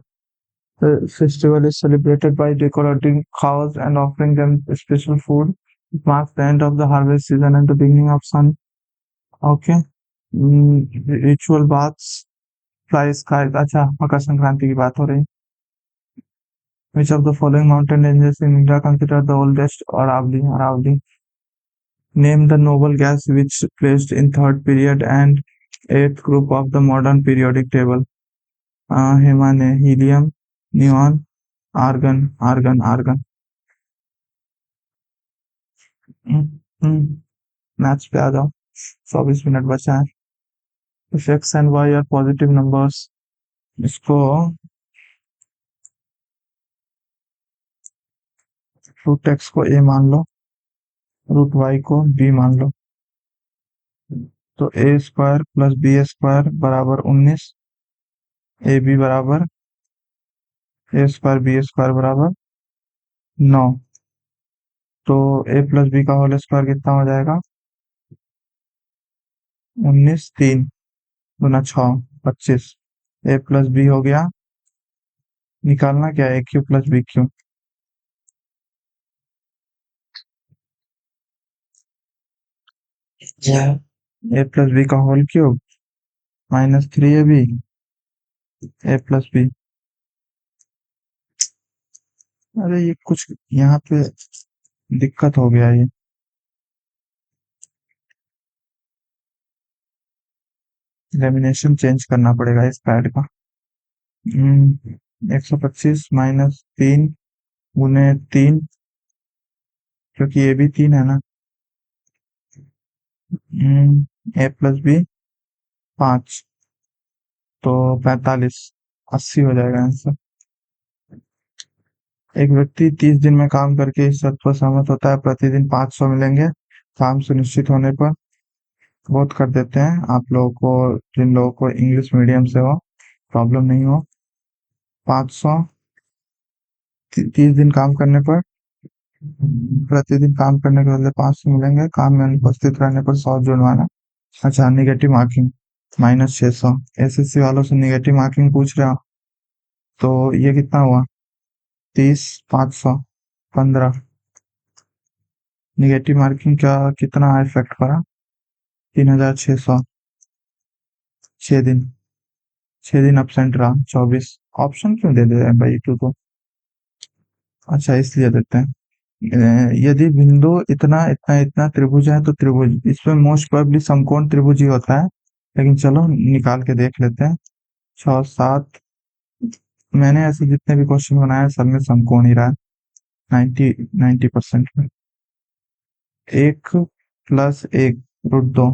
The festival is celebrated by decorating cows and offering them special food. It marks the end of the harvest season and the beginning of sun. Okay. Ritual baths, fly sky. अच्छा मकर संक्रांति की बात हो रही. Which of the following mountain ranges in India considered the oldest? Aravalli. Aravalli. Name the noble gas which placed in third period and eighth group of the modern periodic table. Hemane, helium, neon, argon, argon, argon. Maths पे आ जाओ. 24 मिनट बचा है. If x and y are positive numbers, इसको रूट एक्स को a मान लो, रूट y को b मान लो. तो a square plus B square बराबर 19, ए बी बराबर a स्क्वायर बी स्क्वायर बराबर 9. तो a प्लस बी का होल स्क्वायर कितना हो जाएगा? 19, 3 गुना 6, 25. a प्लस बी हो गया. निकालना क्या है? a cube plus B cube. a plus B का whole cube -3ab a plus B. अरे ये कुछ यहाँ पे दिक्कत हो गया. ये लेमिनेशन चेंज करना पड़ेगा इस पैड का. 125 -3 गुने 3, क्योंकि ये भी 3 है ना. a प्लस बी 5, तो 45, 80 हो जाएगा आंसर. एक व्यक्ति 30 दिन में काम करके इस शर्त पर सहमत होता है प्रतिदिन 500 मिलेंगे. काम सुनिश्चित होने पर बहुत कर देते हैं. आप लोगों को, जिन लोगों को इंग्लिश मीडियम से हो, प्रॉब्लम नहीं हो. 500 30 दिन काम करने पर, प्रतिदिन काम करने के बदले 500 मिलेंगे. काम में अनुपस्थित रहने पर 100 जुर्माना. अच्छा, निगेटिव मार्किंग -600. एसएससी वालों से निगेटिव मार्किंग पूछ रहे हो, तो ये कितना हुआ? 30, 500, 15. निगेटिव मार्किंग का कितना इफेक्ट पड़ा? 3600. 6 दिन, 6 दिन अपसेंट रहा. 24. ऑप्शन क्यों दे दे रहे हैं भाई टू को? अच्छा, इसलिए देते हैं. यदि बिंदु इतना इतना इतना त्रिभुज है तो त्रिभुज, इसमें मोस्ट प्रोबेबली समकोण त्रिभुज ही होता है. लेकिन चलो निकाल के देख लेते हैं. 6, 7. मैंने ऐसे जितने भी क्वेश्चन बनाए सब में समकोण ही रहा है 90% में. 1 + 1 √2,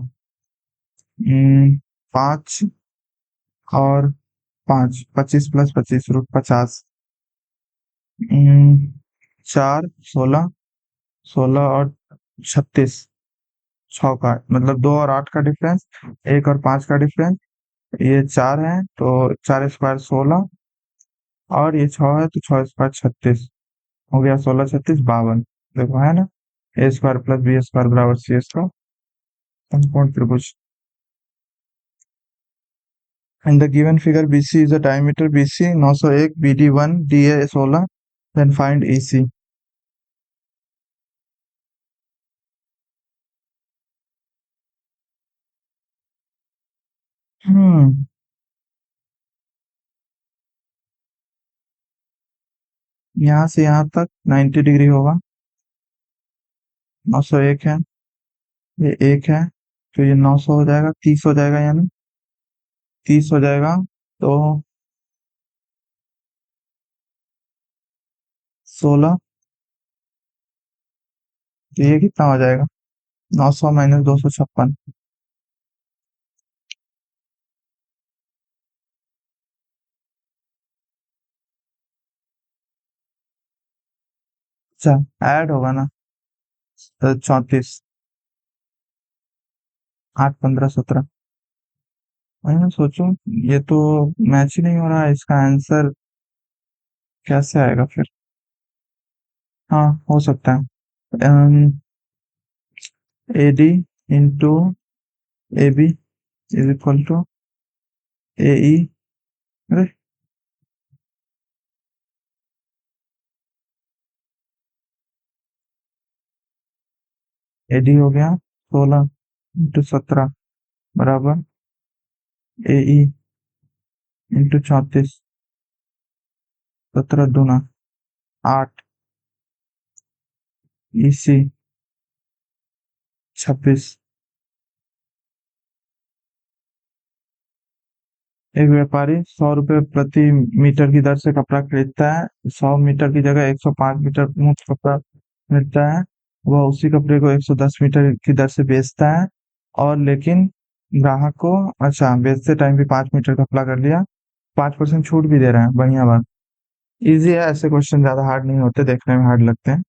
5 और 5, 25 + 25 √50. 4, 16, 16 और 36, 6 का मतलब 2 और 8 का डिफरेंस, 1 और 5 का डिफरेंस. ये 4 है तो 4 स्क्वायर 16, और ये 6 है तो 6 स्क्वायर 36 हो गया. 16, 36, 52. देखो है ना, a square plus B square बराबर सी स्क्वायर. समकोण त्रिभुज. In the given figure, BC is a diameter. BC 901, BD 1, DA 16. Then find EC. यहाँ से यहाँ तक 90 डिग्री होगा. 901 है, ये 1 है, तो ये 900 हो जाएगा. 30 हो जाएगा, यानी 30 हो जाएगा. तो 16, तो ये कितना हो जाएगा? 900 माइनस 256। अच्छा, ऐड होगा ना? 34। 8, 15, 17। वही मैं सोचूं, ये तो मैच ही नहीं हो रहा है, इसका आंसर कैसे आएगा फिर? हाँ, हो सकता है। AD into AB is equal to AE। अरे, AD हो गया 16 इंटू 17 बराबर AE इंटू 34। 17 दूना 8। EC 26। एक व्यापारी 100 रुपए प्रति मीटर की दर से कपड़ा खरीदता है। 100 मीटर की जगह 105 मीटर मुफ्त कपड़ा मिलता है। वह उसी कपड़े को 110 मीटर की दर से बेचता है। और लेकिन ग्राहक को, अच्छा, बेचते टाइम भी 5 मीटर कपड़ा कर लिया, 5% छूट भी दे रहे हैं, बढ़िया बात। इजी है, ऐसे क्वेश्चन ज्यादा हार्ड नहीं होते, देखने में हार्ड लगते हैं।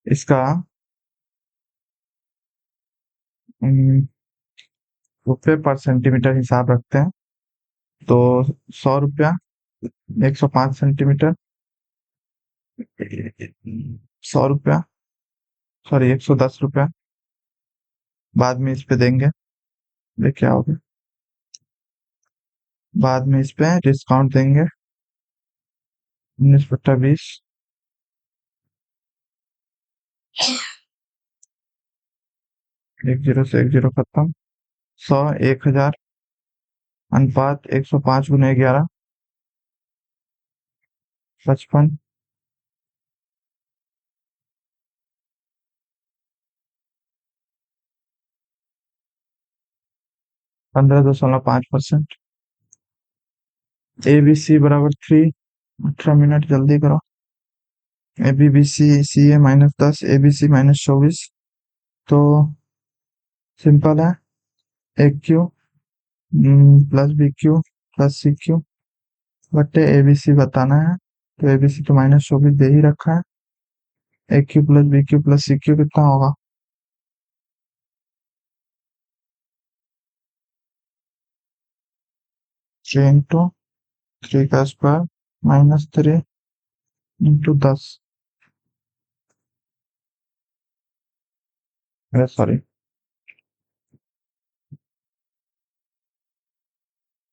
इसका हम्म, रुपये पर सेंटीमीटर हिसाब रखते हैं। तो 100 रुपया, 105 सेंटीमीटर, 100 रुपया, सॉरी 110 रुपया, बाद में इस पे देंगे। ये क्या होगा? बाद में इस पे डिस्काउंट देंगे। 19/20। 1 0 से 1 0 खत्म। 100, 1000, अनुपात 105 × 11, 55। 15.5%। ABC बराबर 3। 18 मिनट, जल्दी करो। ABC -10, ABC -24। तो सिंपल है। AQ plus BQ plus CQ बट्टे ABC बताना है। तो ABC तो -24 दे ही रखा है। AQ plus BQ plus CQ कितना होगा? 3 × 3 का स्क्वायर -3 × 10। अरे सॉरी,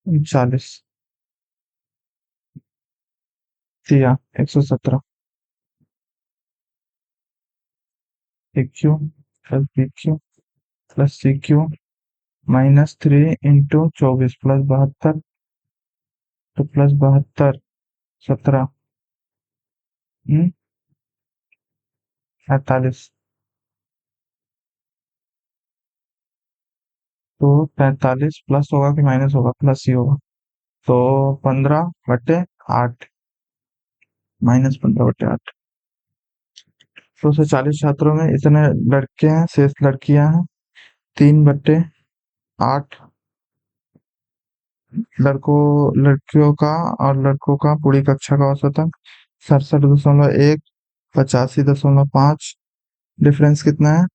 39 दिया। 117। AQ plus BQ plus CQ -3 × 24 plus 72। तो प्लस 72, 17, 48। तो 45 प्लस होगा कि माइनस होगा? प्लस ही होगा। तो 15/8, -15/8। तो से 40 छात्रों में इतने लड़के हैं, शेष लड़कियां हैं। 3/8 लड़कियों का और लड़कों का पूरी कक्षा का औसतन 67.1, 85.5। डिफरेंस कितना है?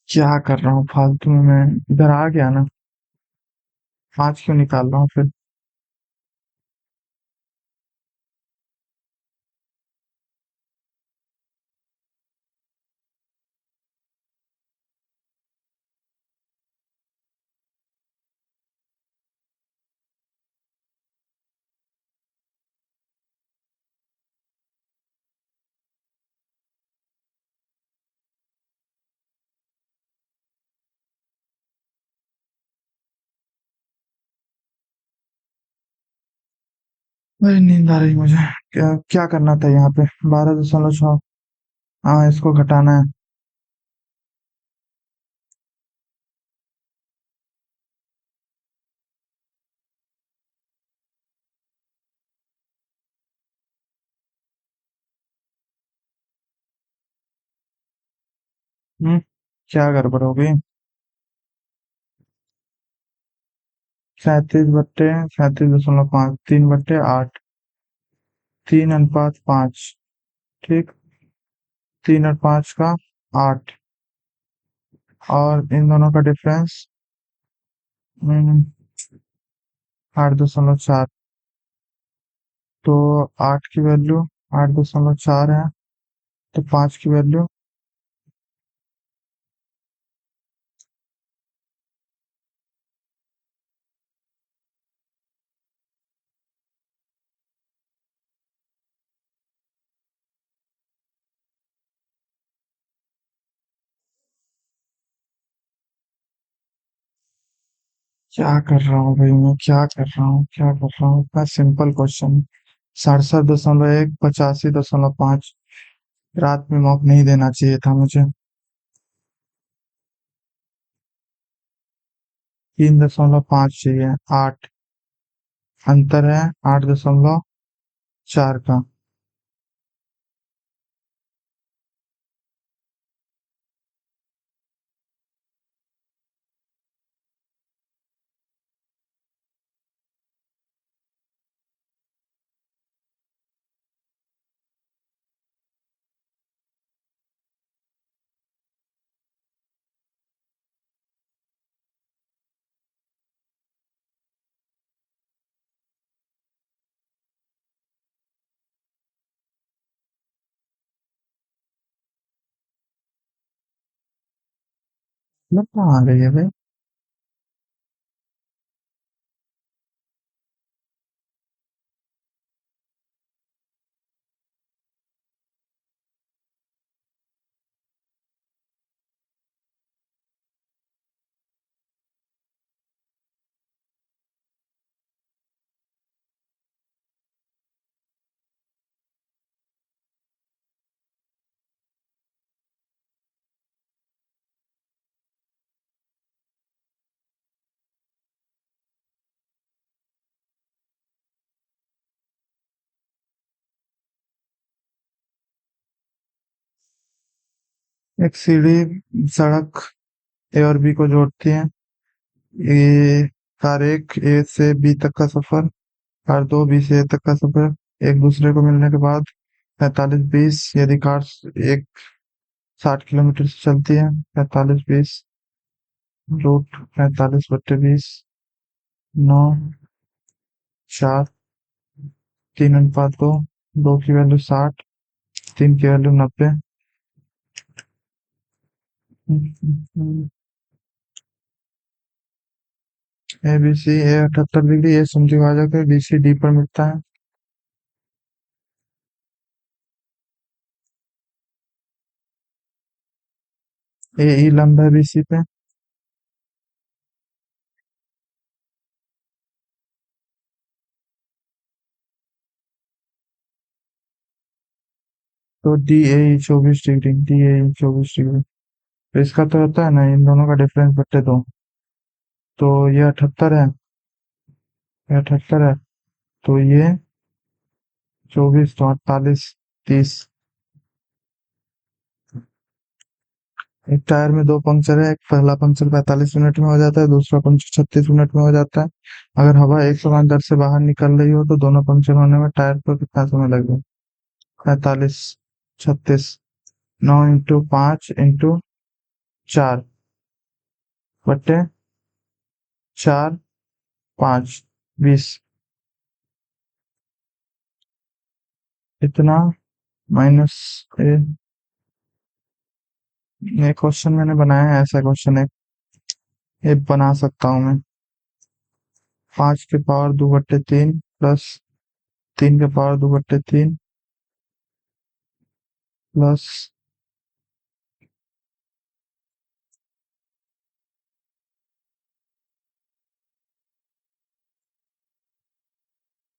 क्या कर रहा हूँ फालतू में? मैं इधर आ गया ना, 5 क्यों निकाल रहा हूँ फिर? अरे नींद आ रही मुझे। क्या क्या करना था यहाँ पे? 12.6। हाँ, इसको घटाना है। क्या गड़बड़ हो गई? 37/37.5, 3/8। 3:5। ठीक। 3 और 5 का 8। और इन दोनों का डिफरेंस 8.4। तो 8 की वैल्यू 8.4 है। तो 5 की वैल्यू। क्या कर रहा हूँ भाई मैं? क्या कर रहा हूँ? क्या कर रहा हूँ? इतना सिंपल क्वेश्चन। 67.1, 85.5। रात में मौका नहीं देना चाहिए था मुझे। 3.5 चाहिए। 8। अंतर है 8.4 का। मतलब कहाँ आ रही है भाई? एक सीढ़ी सड़क ए और बी को जोड़ती है। ए कार एक ए से बी तक का सफर। कार दो बी से ए तक का सफर। एक दूसरे को मिलने के बाद 45-20। यदि कार एक 60 किलोमीटर से चलती है। 45-20 रूट 45/20। 9, 4, 3:2। दो की वैल्यू 60। 3 की value 90। A B C A 78 degree A समद्विभाजक है। बी सी डी पर मिलता है। ए ई लंब है बी सी पे। तो D A E 24 degree. D A E 24 degree. तो इसका तो होता है ना, इन दोनों का डिफरेंस बट्टे दो। तो ये 78 है। ये 78 है। तो ये 24 तो 48, 30। एक टायर में दो पंक्चर है। एक पहला पंक्चर 45 मिनट में हो जाता है, दूसरा पंक्चर 36 मिनट में हो जाता है। अगर हवा एक समान दर से बाहर निकल रही हो तो दोनों पंक्चर होने में टायर पर कितना समय लगेगा? 45, 36। 9 × 5 × 4 बट्टे 4, 5, 20। इतना माइनस। ये ये क्वेश्चन मैंने बनाया है, ऐसा क्वेश्चन है। ये बना सकता हूँ मैं। 5 के पावर 2/3 प्लस 3 के power 2/3 plus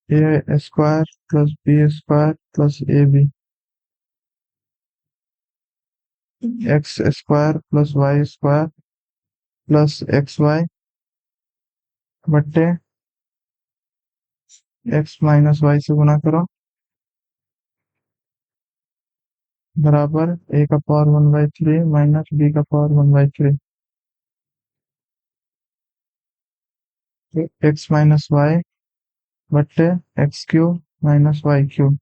A square plus B square plus A B, X square plus Y square plus X Y बट्टे एक्स माइनस वाई से गुना करो, बराबर ए का पावर 1/3 माइनस बी का पावर 1/3, एक्स माइनस वाई बट्टे X cube minus Y cube.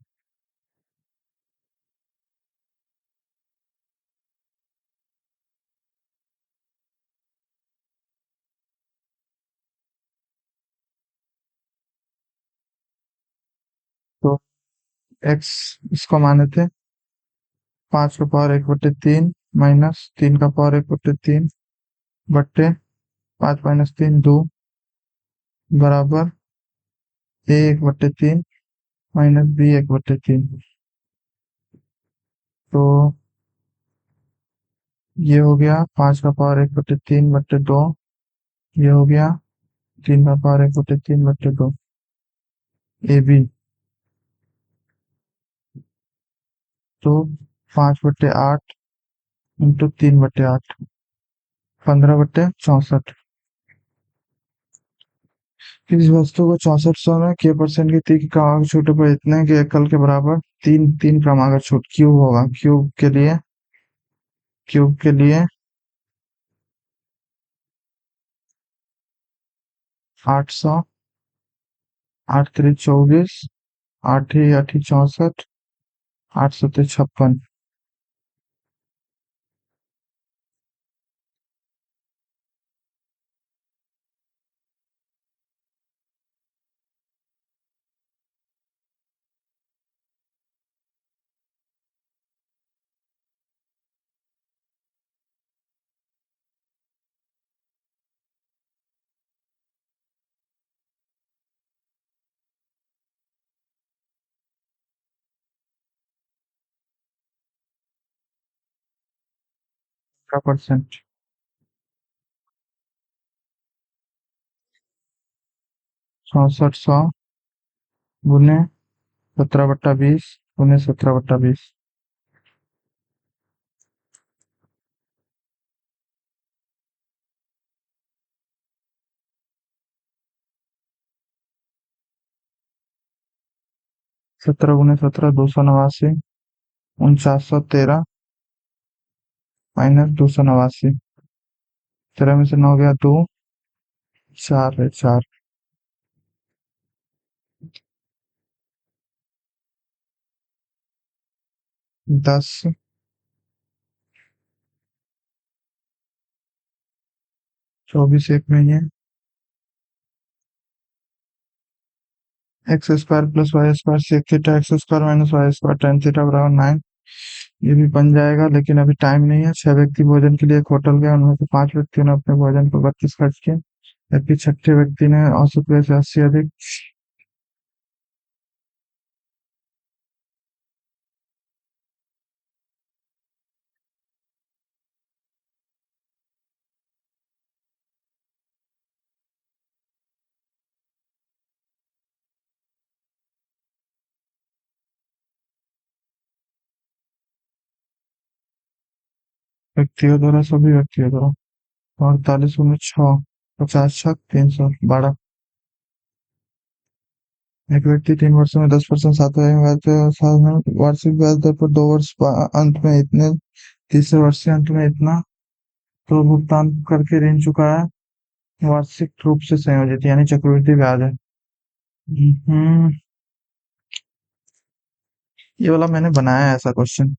तो एक्स इसको माने थे 5 का पावर 1/3 माइनस 3 का पावर 1/3 बट्टे 5 - 3 2 बराबर ए 1/3 माइनस बी 1/3। तो ये हो गया 5 का पावर 1/3/2, ये हो गया 3 का पावर 1/3/2 ए बी। तो 5/8 इंटू 3/8 15/64। किसी वस्तु को 6400 में के परसेंट की तीन क्रमांक छूट पर इतने के एकल के बराबर तीन तीन क्रमांक छूट क्यूब होगा। क्यूब के लिए 800, 8×3 = 24, 8×8 = 64, 8×7 = 56। %। 6400 गुने 17/20 गुने 17/20। 17 × 17 289, 4913 माइनस 289। 13 में से 9 गया 2, 4 है 4। 10, 24 एक में ही है। X square plus Y square sec theta X square minus Y square tan theta बराबर 9। ये भी बन जाएगा लेकिन अभी टाइम नहीं है। 6 व्यक्ति भोजन के लिए एक होटल गए, उनमें से 5 व्यक्तियों ने अपने भोजन पर 32 खर्च किए, जबकि छठे व्यक्ति ने औसत व्यय से 80 अधिक। व्यक्तियों द्वारा सभी व्यक्तियों द्वारा 48×6 50 छक 312। एक व्यक्ति 3 वर्षों में 10% साथ वार्षिक ब्याज दर पर 2 वर्ष अंत में इतने, तीसरे वर्ष के अंत में इतना तो भुगतान करके ऋण चुकाया, वार्षिक रूप से संयोजित यानी चक्रवृद्धि ब्याज है। हम्म, ये वाला मैंने बनाया है ऐसा क्वेश्चन।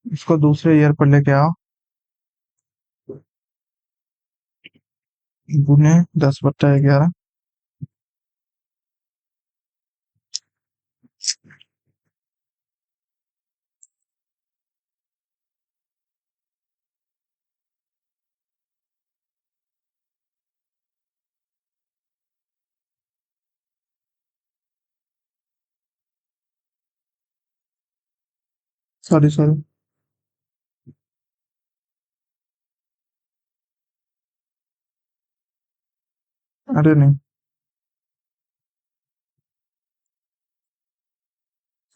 इसको दूसरे ईयर पर लेके आओ, गुने 10/11। सॉरी सॉरी, अरे नहीं,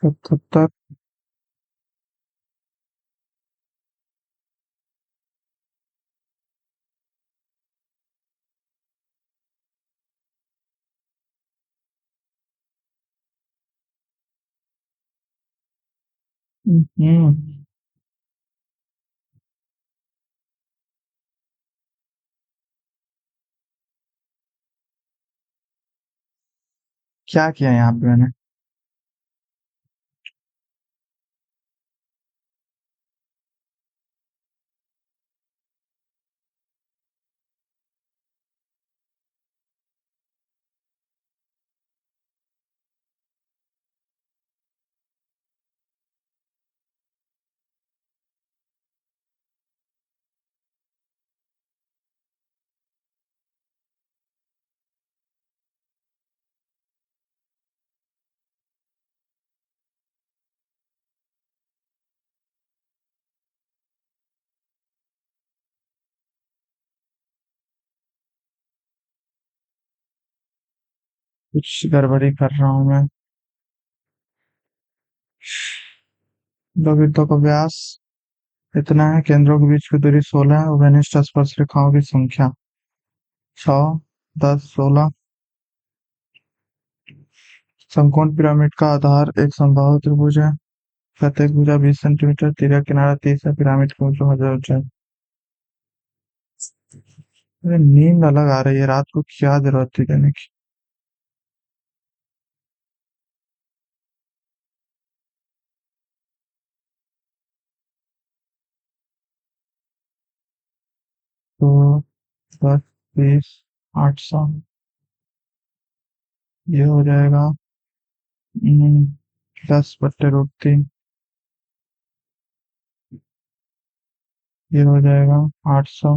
77। हम्म। क्या किया यहाँ पे मैंने? कुछ गड़बड़ी कर रहा हूँ मैं। लोहितों का व्यास इतना है, केंद्रों के बीच की दूरी 16 है, घनिष्ठ स्पर्श रेखाओं की संख्या 6, 10, 16। समकोण पिरामिड का आधार एक समबाहु त्रिभुज है। प्रत्येक भुजा 20 सेंटीमीटर, तिर्यक किनारा 30 है, पिरामिड की ऊंचाई। अरे नींद अलग आ रही है, रात को क्या जरूरत थी लेने की। तो 10, 20, 800 ये हो जाएगा। 10/√3 ये हो जाएगा। 800,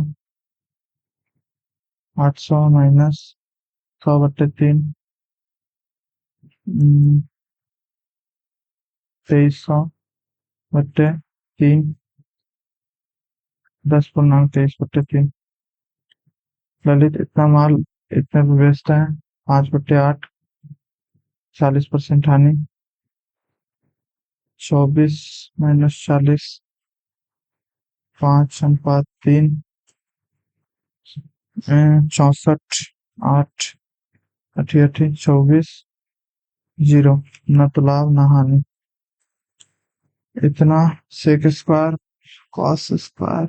800 माइनस 100/3, 2300/3, 10 पूर्णांक 23/3। ललित इतना माल इतने में बेचता है। 5/8, 40% हानि। 24 - 40, 5/3, 64, 8, 88, 24, 0। न तो लाभ न हानि। इतना सेक स्क्वायर कॉस स्क्वायर।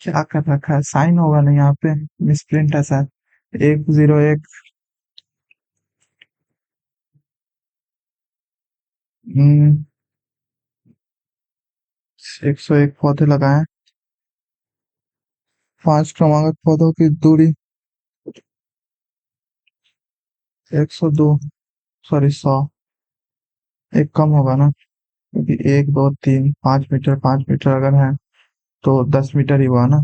क्या कर रखा है? साइन होगा ना यहाँ पे, मिसप्रिंट है शायद। 101। 101 पौधे लगाए। 5 क्रमागत पौधों की दूरी 102, सॉरी 100। एक कम होगा ना, क्योंकि 1, 2, 3, 5 मीटर 5 मीटर अगर है तो 10 मीटर ही हुआ ना।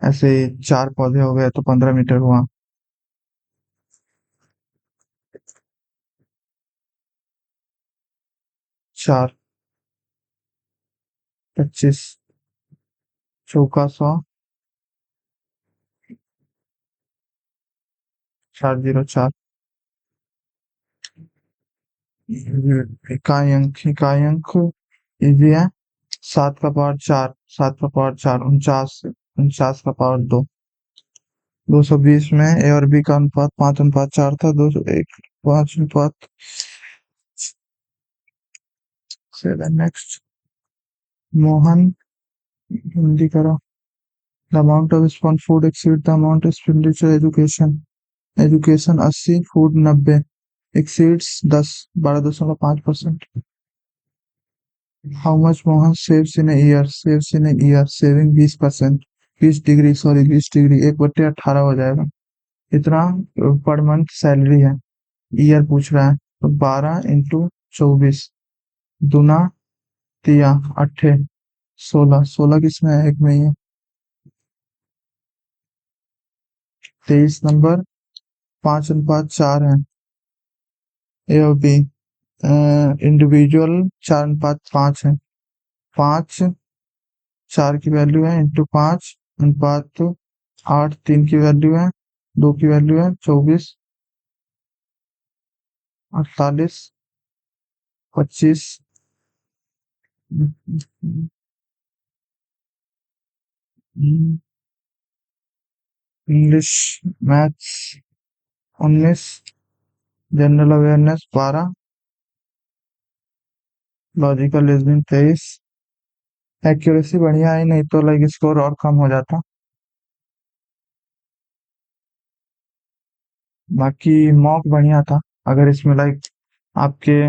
ऐसे 4 पौधे हो गए तो 15 मीटर हुआ। 4, 25, चौका 100, 404। इकाई अंक इजी है। 7 का पावर 4, 7 का पावर 4, 49, 49 का पावर 2। 220 में ए और बी का अनुपात 5/4 था। 201 5/7। नेक्स्ट। मोहन, हिंदी करो। The amount of spawn food exceed the amount expenditure education 80, food 90, exceeds 10, 12.5%। How much Mohan saves in year, saving 20%, 20 degree, sorry 20 degree, 1/18 हो जाएगा। इतना पर मंथ सैलरी है। ईयर पूछ रहा है तो 12 × 24, दूना तिया अट्ठे 16, 16 किसमें है? एक में ही है। 23 नंबर 5/4 है। ए और बी इंडिविजुअल 4/5 है। 5 4 की वैल्यू है, इंटू 5/8 3 की वैल्यू है, 2 की वैल्यू है 24। 48, 25, English, maths 19, general awareness 12, logical reasoning 23। Accuracy बढ़िया है, नहीं तो लाइक स्कोर और कम हो जाता। बाकी मॉक बढ़िया था। अगर इसमें लाइक आपके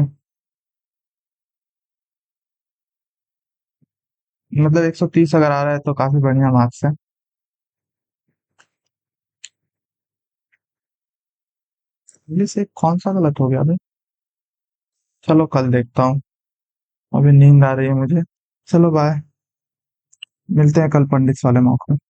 मतलब 130 अगर आ रहा है तो काफी बढ़िया मार्क्स है। इंग्लिश एक कौन सा गलत हो गया भाई? चलो कल देखता हूँ, अभी नींद आ रही है मुझे। चलो बाय, मिलते हैं कल पंडित वाले मॉक में।